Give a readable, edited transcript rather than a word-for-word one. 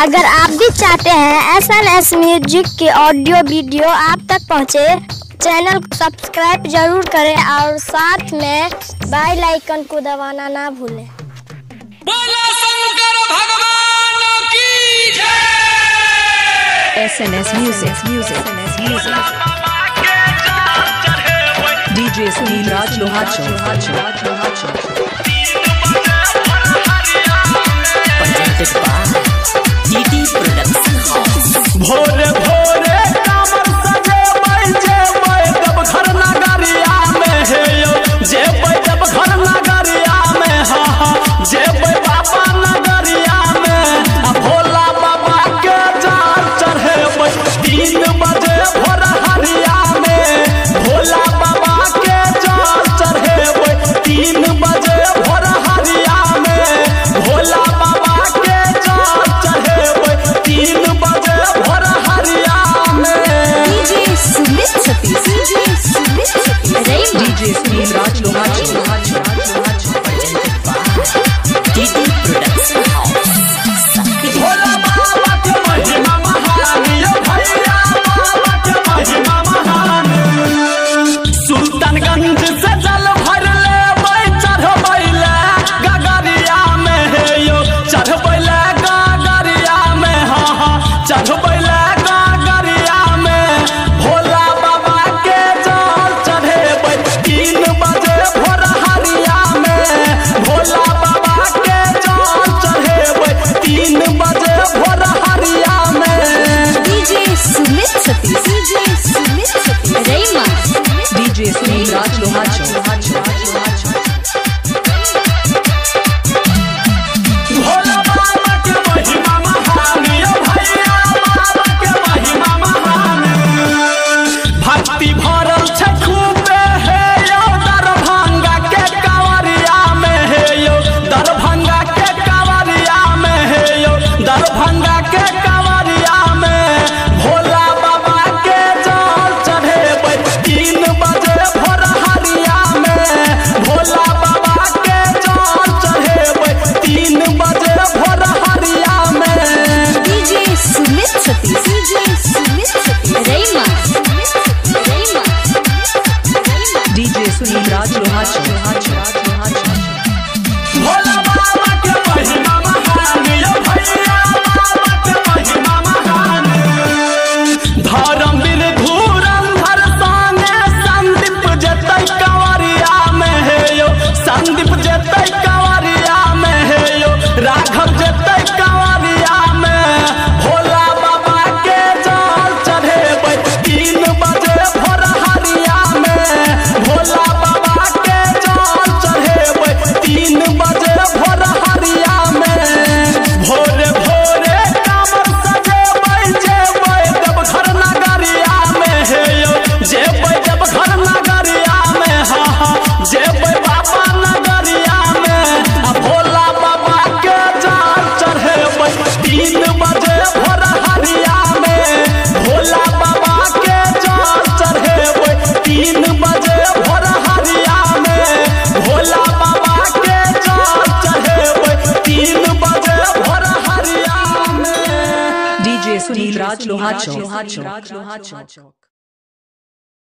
अगर आप भी चाहते हैं SNS म्यूजिक की ऑडियो वीडियो आप तक पहुंचे, चैनल को सब्सक्राइब जरूर करें और साथ में बेल आइकन को दबाना ना भूलें। बोला शंकर भगवान की जय। SNS Music DJ Sunil Raj Lohacho भोरे भोरे कामर सजे बैजे बैदब घर नगरिया में हे यो जे बैदब घर नगरिया में हा जे बाबा नगरिया में भोला बाबा के जाल चढ़े 3 बजे भोर हरिया में भोला बाबा के जाल चढ़े 3 बजे भोर हरिया में भोला बाबा के जाल चढ़े 3 बजे भोर हरिया में। DJ Sunil Raj Lohacho Bhola बाबा के महिमा महान यो भैया बाबा के महिमा महान। सुल्तानगंज से जल भर ले चढ़बैले गगरिया में हे यो चढ़बैले गगरिया में हाँ चढ़बैले गगरिया में भोला बाबा के जल चढ़े 3 बजे भोर हरिया में भोला बाबा के जल चढ़े 3 बजे भोर हरिया में। DJ Sunil Raj Lohacho Bhola बाबा के महिमा महान यो भैया बाबा के महिमा महान। भक्ति भरल छै खूबे हे यो दरभंगा के कांवरिया में हे यो दरभंगा के कांवरिया में हे यो दरभंगा के कांवरिया में भोला बाबा के जल चढ़े 3 बजे भोर हरिया में भोला बाबा के जल चढ़े 3 बजे भोर हरिया में। DJ Sunil Raj Lohacho Bhola बाबा के महिमा महान यो भैया बाबा के महिमा महान। धर्मवीर धुरंधर संगे संदीप जतै कंवरिया में हे यो संदीप जतै कंवरिया में हे यो राघव जतै कंवरिया में भोला बाबा के जल चढ़े 3 बजे भोर हरिया में भोला बाबा के जल चढ़े 3 बजे भोर हरिया में। भोरे भोरे कामर सजे बैजे बैदब घर नगरिया में हे यो जे बैदब घर नगरिया में हा जे बाबा नगरिया में भोला बाबा के जाल चढ़े 3 बजे भोर हरिया में भोला बाबा के जाल चढ़े 3 बजे भोर हरिया में भोला बाबा के जाल चढ़े 3 बजे भोर हरिया में। DJ Sunil Raj Lohacho